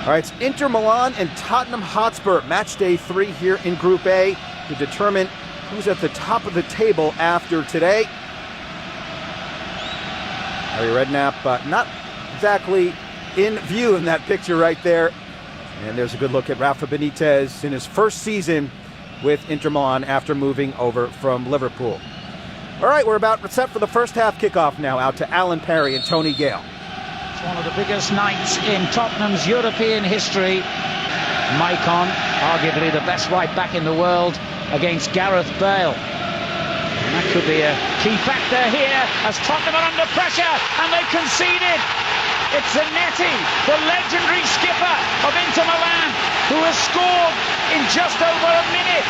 All right, it's Inter Milan and Tottenham Hotspur, match day 3 here in Group A to determine who's at the top of the table after today. Harry Redknapp not exactly in view in that picture right there. And there's a good look at Rafa Benitez in his first season with Inter Milan after moving over from Liverpool. All right, we're about set for the first half kickoff now, out to Alan Parry and Tony Gale. It's one of the biggest nights in Tottenham's European history. Maicon, arguably the best right back in the world, against Gareth Bale. And that could be a key factor here as Tottenham are under pressure and they conceded. It's Zanetti, the legendary skipper of Inter Milan, who has scored in just over a minute.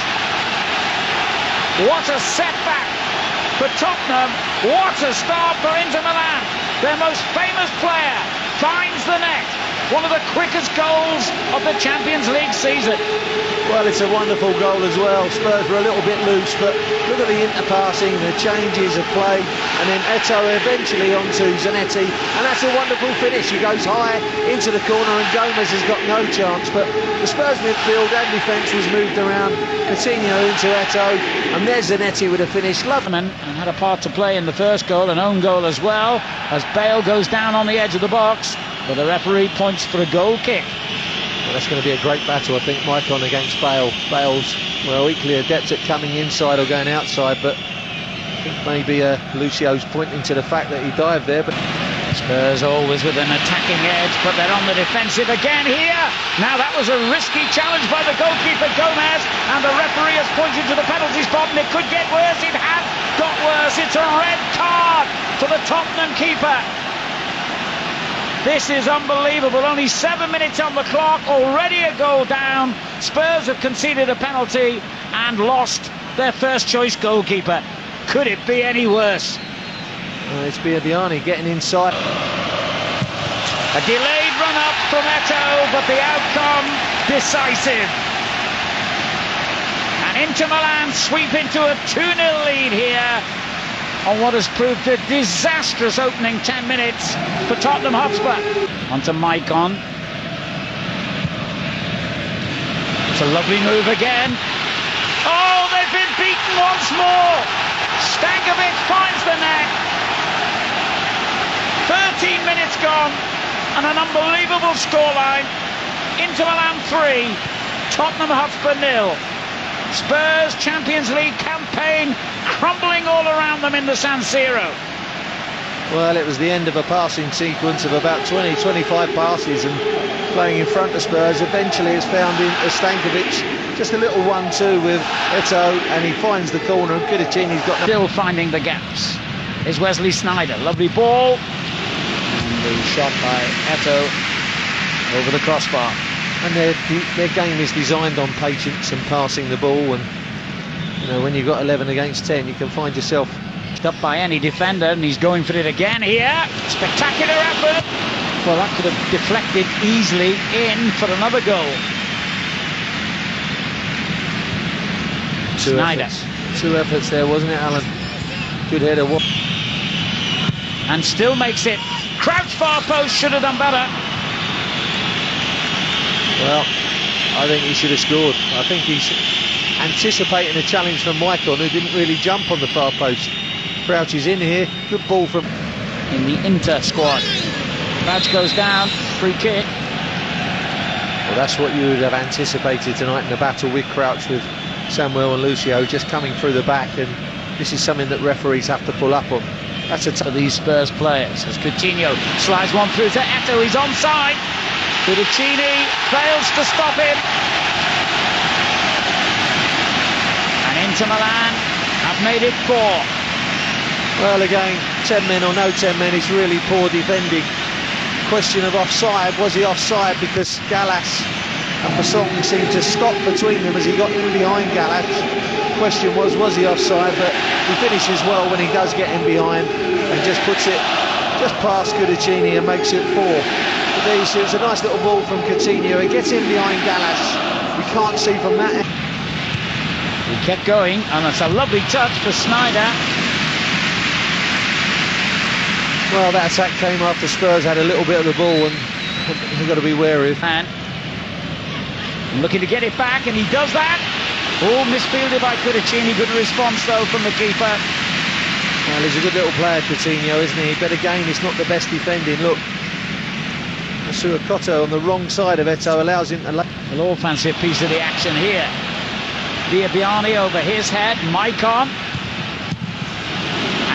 What a setback for Tottenham. What a start for Inter Milan. Their most famous player finds the net. One of the quickest goals of the Champions League season. Well, it's a wonderful goal as well. Spurs were a little bit loose, but look at the interpassing, the changes of play, and then Eto'o eventually onto Zanetti, and that's a wonderful finish. He goes high into the corner, and Gomez has got no chance. But the Spurs midfield and defence was moved around. Coutinho into Eto'o, and there's Zanetti with a finish. And had a part to play in the first goal, an own goal as well, as Bale goes down on the edge of the box, but the referee points for a goal kick. Well, that's going to be a great battle, I think, Maicon against Bale. Bale's, well, equally adept at coming inside or going outside, but I think maybe Lucio's pointing to the fact that he dived there. But Spurs always with an attacking edge, but they're on the defensive again here. Now that was a risky challenge by the goalkeeper Gomez, and the referee has pointed to the penalty spot, and it could get worse. It had got worse. It's a red card for the Tottenham keeper. This is unbelievable. Only 7 minutes on the clock, already a goal down. Spurs have conceded a penalty and lost their first choice goalkeeper. Could it be any worse? It's Biabiany getting inside. A delayed run up from Eto'o, but the outcome decisive. And Inter Milan sweep into a 2-0 lead here on what has proved a disastrous opening 10 minutes for Tottenham Hotspur. Onto Maicon. It's a lovely move again. Oh, they've been beaten once more. Stankovic finds the net. 13 minutes gone and an unbelievable scoreline. Inter Milan 3, Tottenham Hotspur 0. Spurs Champions League campaign crumbling all around them in the San Siro. Well, it was the end of a passing sequence of about 20-25 passes, and playing in front of Spurs, eventually it's found in Stankovic. Just a little 1-2 with Eto'o, and he finds the corner, and Coutinho's got still finding the gaps is Wesley Sneijder. Lovely ball. And the shot by Eto'o over the crossbar. And their game is designed on patience and passing the ball, and you know, when you've got 11 against 10, you can find yourself up by any defender, and he's going for it again here. Spectacular effort. Well, that could have deflected easily in for another goal. Sneijder. Two efforts there, wasn't it, Alan? Good header. And still makes it. Crouch far post, should have done better. Well, I think he should have scored. I think he's anticipating a challenge from Maicon, who didn't really jump on the far post. Crouch is in here. Good ball from in the Inter squad. Crouch goes down. Free kick. Well, that's what you would have anticipated tonight in the battle with Crouch, with Samuel and Lucio just coming through the back, and this is something that referees have to pull up on. That's for these Spurs players as Coutinho slides one through to Eto'o. He's onside. Cudicini fails to stop him. And Inter Milan have made it 4. Well, again, 10 men or no 10 men, it's really poor defending. Question of offside. Was he offside? Because Gallas and Basong seemed to stop between them as he got in behind Gallas. Question was he offside? But he finishes well when he does get in behind and just puts it just past Cudicini and makes it 4. But there you see, it's a nice little ball from Coutinho. He gets in behind Gallas. You can't see from that. He kept going, and it's a lovely touch for Sneijder. Well, that attack came after Spurs had a little bit of the ball, and they've got to be wary of. And Looking to get it back, and he does that. All misfielded by Cudicini. Good response, though, from the keeper. Well, he's a good little player, Coutinho, isn't he? But again, it's not the best defending. Look, Suakoto on the wrong side of Eto'o allows him to... We'll all fancy a piece of the action here. Diabiani over his head, Maicon.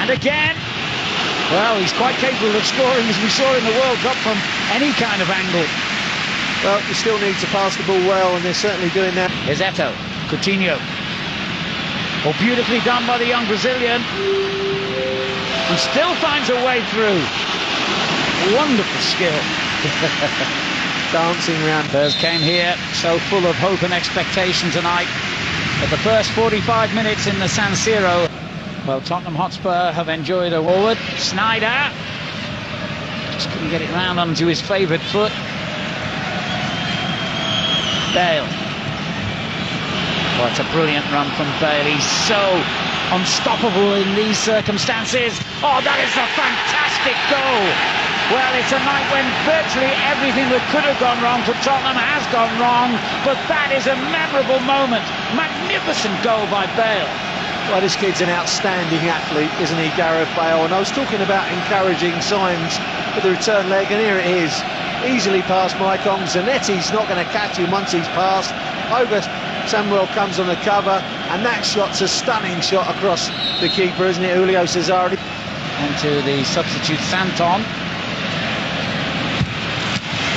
And again. Well, he's quite capable of scoring, as we saw in the World Cup, from any kind of angle. Well, you still need to pass the ball well, and they're certainly doing that. Here's Eto'o, Coutinho. Oh, beautifully done by the young Brazilian. Who still finds a way through. Wonderful skill. Dancing round. Spurs came here so full of hope and expectation tonight. But the first 45 minutes in the San Siro, well, Tottenham Hotspur have enjoyed a forward. Sneijder just couldn't get it round onto his favoured foot. Bale. Well, it's a brilliant run from Bale. He's so unstoppable in these circumstances. Oh, that is a fantastic goal. Well, it's a night when virtually everything that could have gone wrong for Tottenham has gone wrong, but that is a memorable moment. Magnificent goal by Bale. Well, this kid's an outstanding athlete, isn't he, Gareth Bale? And I was talking about encouraging signs for the return leg, and here it is. Easily past Maicon. Zanetti's not going to catch him once he's passed. Over Samuel comes on the cover, and that shot's a stunning shot across the keeper, isn't it, Julio Cesare? Onto the substitute Santon.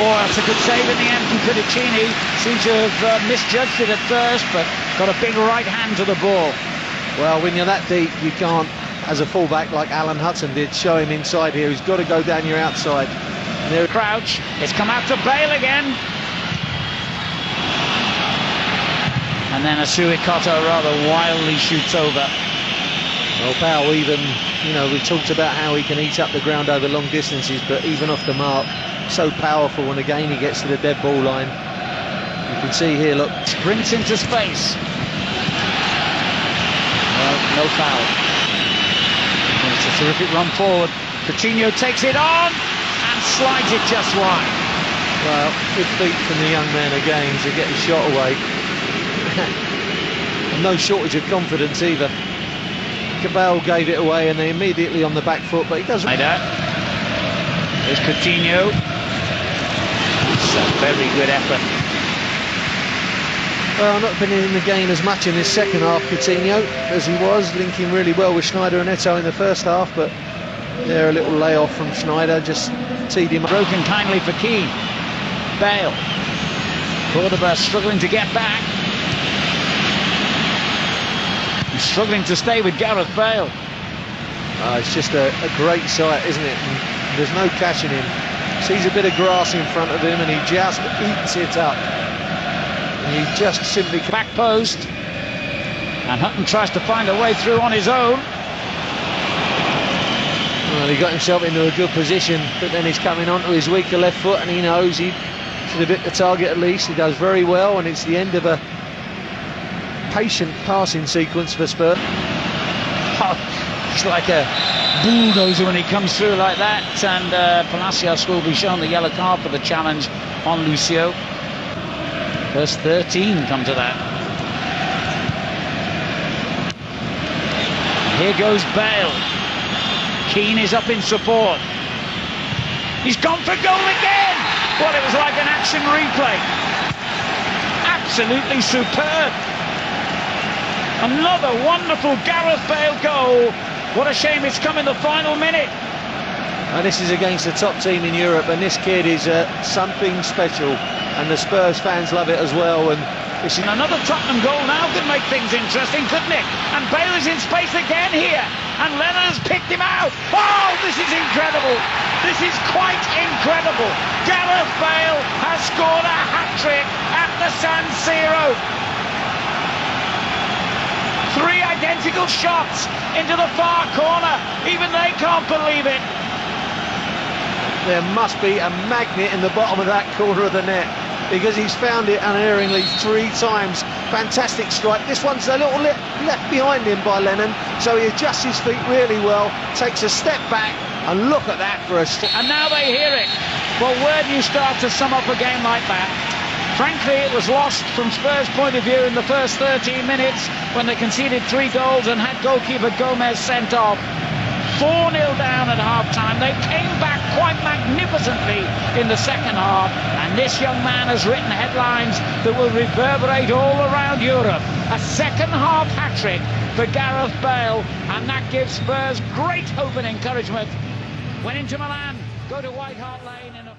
Oh, that's a good save in the end from Cudicini. Seems to have misjudged it at first, but got a big right hand to the ball. Well, when you're that deep, you can't, as a fullback like Alan Hudson did, show him inside here. He's got to go down your outside. There, Crouch. It's come out to Bale again. And then Suakoto rather wildly shoots over. Well, Bale even, you know, we talked about how he can eat up the ground over long distances, but even off the mark, so powerful, and again he gets to the dead ball line. You can see here, look. Sprints into space. Well, no foul. And it's a terrific run forward. Coutinho takes it on and slides it just wide. Well, good feet from the young man again to get the shot away. And no shortage of confidence either. Cabal gave it away and they immediately on the back foot, but he doesn't. Here's Coutinho. It's a very good effort. Well, not been in the game as much in this second half, Coutinho, as he was, linking really well with Sneijder and Eto'o in the first half, but there a little layoff from Sneijder, just teed him up. Broken kindly for Keane. Bale. Cordoba struggling to get back. He's struggling to stay with Gareth Bale. It's just a great sight, isn't it? And there's no catching him. Sees a bit of grass in front of him and he just eats it up. And he just simply... Back post. And Hutton tries to find a way through on his own. Well, he got himself into a good position, but then he's coming onto his weaker left foot and he knows he should have hit the target at least. He does very well, and it's the end of a patient passing sequence for Spurs. It's like a bulldozer when he comes through like that, and Palacios will be shown the yellow card for the challenge on Lucio. First 13 come to that. Here goes Bale. Keane is up in support. He's gone for goal again. Well, it was like an action replay. Absolutely superb. Another wonderful Gareth Bale goal. What a shame it's come in the final minute. And this is against the top team in Europe, and this kid is something special, and the Spurs fans love it as well. And this is another Tottenham goal now could make things interesting, couldn't it? And Bale is in space again here, and Lennon has picked him out. Oh, this is incredible. This is quite incredible. Gareth Bale has scored a hat-trick at the San Siro. 3 identical shots into the far corner. Even they can't believe it. There must be a magnet in the bottom of that corner of the net, because he's found it unerringly 3 times. Fantastic strike. This one's a little left behind him by Lennon, so he adjusts his feet really well, takes a step back, and look at that for a... And now they hear it. Well, where do you start to sum up a game like that? Frankly, it was lost from Spurs' point of view in the first 13 minutes when they conceded 3 goals and had goalkeeper Gomez sent off. 4-0 down at half-time. They came back quite magnificently in the second half, and this young man has written headlines that will reverberate all around Europe. A second-half hat-trick for Gareth Bale, and that gives Spurs great hope and encouragement. When into Milan, go to White Hart Lane in